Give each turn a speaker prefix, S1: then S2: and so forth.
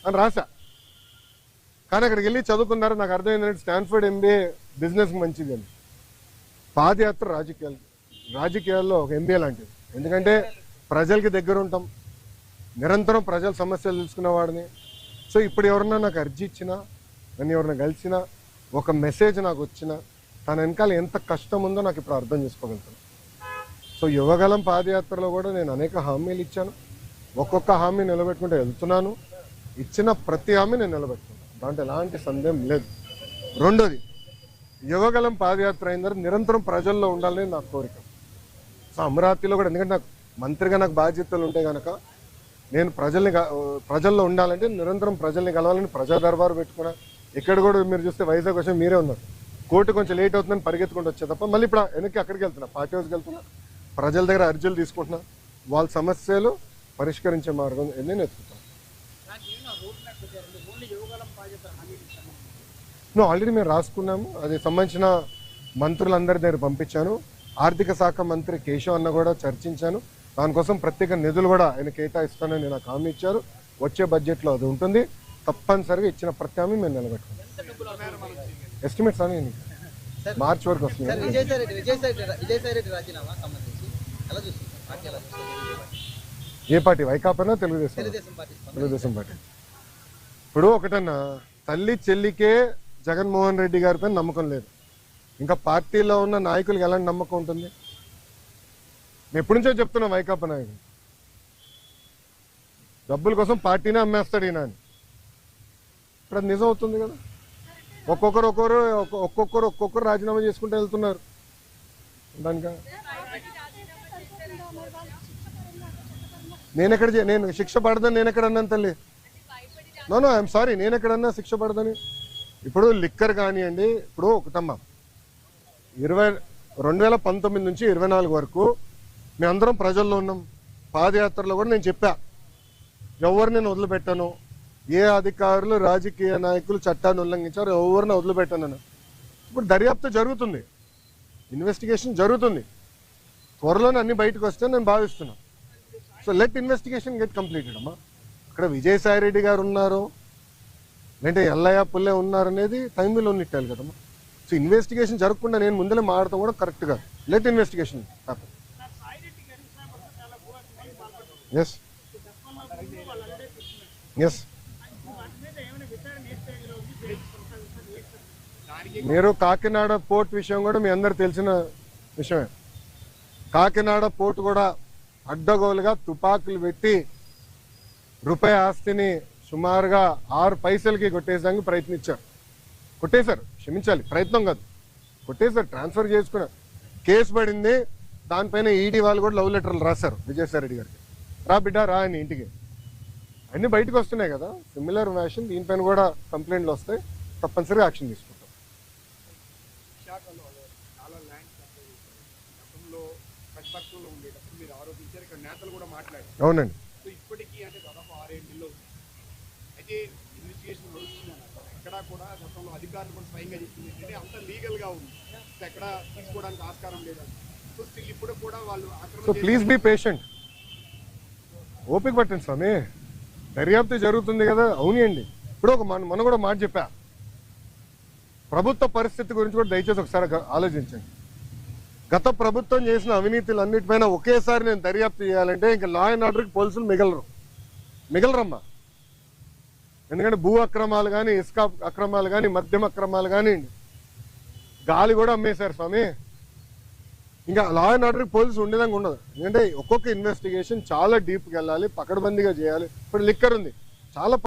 S1: అని రాశా. కానీ అక్కడికి వెళ్ళి చదువుకున్నారు, నాకు అర్థమైందంటే స్టాన్ఫర్డ్ MBA బిజినెస్కి మంచిది అని. పాదయాత్ర రాజకీయాల్లో ఒక MBA లాంటిది. ఎందుకంటే ప్రజలకి దగ్గర ఉంటాం, నిరంతరం ప్రజల సమస్యలు తెలుసుకునేవాడిని. సో ఇప్పుడు ఎవరన్నా నాకు అర్జీ ఇచ్చినా, నన్ను ఎవరన్నా కలిసినా, ఒక మెసేజ్ నాకు వచ్చినా, తన వెనకాల ఎంత కష్టం ఉందో నాకు ఇప్పుడు అర్థం చేసుకోగలుగుతాను. సో యువగలం పాదయాత్రలో కూడా నేను అనేక హామీలు ఇచ్చాను. ఒక్కొక్క హామీ నిలబెట్టుకుంటూ వెళ్తున్నాను. ఇచ్చిన ప్రతి హామీ నేను నిలబెట్టుకున్నాను, దాంట్లో ఎలాంటి సందేహం లేదు. రెండోది, యువగలం పాదయాత్ర అయిన తర్వాత నిరంతరం ప్రజల్లో ఉండాలని నా కోరిక. సో అమరావతిలో కూడా, ఎందుకంటే నాకు మంత్రిగా నాకు బాధ్యతలు ఉంటే కనుక నేను ప్రజల్లో ఉండాలంటే నిరంతరం ప్రజల్ని కలవాలని ప్రజా దర్బారు పెట్టుకున్నా. ఇక్కడ కూడా మీరు చూస్తే వైజాగ్ వచ్చి మీరే ఉన్నారు, కోర్టు కొంచెం లేట్ అవుతుందని పరిగెత్తుకుంటూ వచ్చే తప్ప మళ్ళీ ఇప్పుడు వెనక్కి అక్కడికి వెళ్తున్నా, పార్టీ హౌస్కి వెళ్తున్నా, ప్రజల దగ్గర అర్జీలు తీసుకుంటున్నా, వాళ్ళ సమస్యలు పరిష్కరించే మార్గం నేను ఎత్తుకుతాను. ఆల్రెడీ మేము రాసుకున్నాము, అది సంబంధించిన మంత్రులందరి దగ్గర పంపించాను. ఆర్థిక శాఖ మంత్రి కేశవ్ అన్న కూడా చర్చించాను. దానికోసం ప్రత్యేక నిధులు కూడా ఆయన కేటాయిస్తానని నాకు హామీ ఇచ్చారు. వచ్చే బడ్జెట్లో అది ఉంటుంది. తప్పనిసరిగా ఇచ్చిన ప్రతి హామీ మేము నిలబెట్టుకుంటాం. ఎస్టిమేట్స్ అని మార్చి వరకు వస్తుంది. ఏ పార్టీ? వైకాపానా తెలుగుదేశం పార్టీ. ఇప్పుడు ఒకటన్నా, తల్లి చెల్లికే జగన్మోహన్ రెడ్డి గారి పైన నమ్మకం లేదు, ఇంకా పార్టీలో ఉన్న నాయకులకు ఎలాంటి నమ్మకం ఉంటుంది? నేను ఎప్పటి నుంచో చెప్తున్నా, వైకాపా నాయకులు డబ్బుల కోసం పార్టీనే అమ్మేస్తాడు ఈయన అని. ఇప్పుడు అది నిజం అవుతుంది కదా. ఒక్కొక్కరు రాజీనామా చేసుకుంటూ వెళ్తున్నారు. దానిక నేను శిక్ష పడదని నేను ఎక్కడ అన్నాను తల్లి? నో ఐఎమ్ సారీ, నేను ఎక్కడన్నా శిక్ష పడదని? ఇప్పుడు లిక్కర్ కానివ్వండి, ఇప్పుడు ఒకటమ్మా, 2019 నుంచి 24 వరకు మేమందరం ప్రజల్లో ఉన్నాం. పాదయాత్రలో కూడా నేను చెప్పా, ఎవరిని నేను వదిలిపెట్టాను, ఏ అధికారులు రాజకీయ నాయకులు చట్టాన్ని ఉల్లంఘించారు ఎవరిని వదిలిపెట్టాను. ఇప్పుడు దర్యాప్తు జరుగుతుంది, ఇన్వెస్టిగేషన్ జరుగుతుంది, త్వరలోనే అన్ని బయటకు వస్తే నేను భావిస్తున్నాను. So let investigation get completed అమ్మా. ఇక్కడ విజయసాయి రెడ్డి గారు ఉన్నారు, లేదంటే ఎల్లయ్య పుల్లే ఉన్నారు అనేది టైంలో ఉన్నట్టాలి కదమ్మా. సో ఇన్వెస్టిగేషన్ జరగకుండా నేను ముందలే మాడతాం కూడా కరెక్ట్ కాదు. Let investigation happen. Yes yes మీరు కాకినాడ పోర్ట్ విషయం కూడా మీ అందరు తెలిసిన విషయమే. కాకినాడ పోర్ట్ కూడా అడ్డగోలుగా తుపాకులు పెట్టి రూపాయి ఆస్తిని సుమారుగా 6 పైసలకి కొట్టేసానికి ప్రయత్నించారు. కొట్టేశారు, క్షమించాలి, ప్రయత్నం కాదు, కొట్టేశారు, ట్రాన్స్ఫర్ చేసుకున్నారు. కేసు పడింది, దానిపైన ఈడీ వాళ్ళు కూడా లవ్ లెటర్లు రాశారు విజయసాయి రెడ్డి గారికి. రా బిడ్డ రా అని ఇంటికి. అన్నీ బయటకు వస్తున్నాయి కదా. సిమిలర్ వ్యాషన్ దీనిపైన కూడా కంప్లైంట్లు వస్తాయి, తప్పనిసరిగా యాక్షన్ తీసుకుంటాం. అవునండి. సో ప్లీజ్ బీ పేషెంట్, ఓపిక పట్టండి స్వామి, దర్యాప్తు జరుగుతుంది కదా. అవునండి. ఇప్పుడు మనం కూడా మాట చెప్పా, ప్రభుత్వ పరిస్థితి గురించి కూడా దయచేసి ఒకసారి ఆలోచించండి. గత ప్రభుత్వం చేసిన అవినీతులు అన్నిటిపైన ఒకేసారి నేను దర్యాప్తు చేయాలంటే ఇంకా లా అండ్ ఆర్డర్కి పోలీసులు మిగలరమ్మా. ఎందుకంటే భూ అక్రమాలు కానీ, ఇసుక అక్రమాలు కానీ, మద్యం అక్రమాలు కానీ, గాలి కూడా అమ్మేశారు స్వామి. ఇంకా లా అండ్ ఆర్డర్కి పోలీసు ఉండేదాకా ఉండదు. ఎందుకంటే ఒక్కొక్క ఇన్వెస్టిగేషన్ చాలా డీప్కి వెళ్ళాలి, పకడ్బందీగా చేయాలి. ఇప్పుడు లిక్కర్ ఉంది, చాలా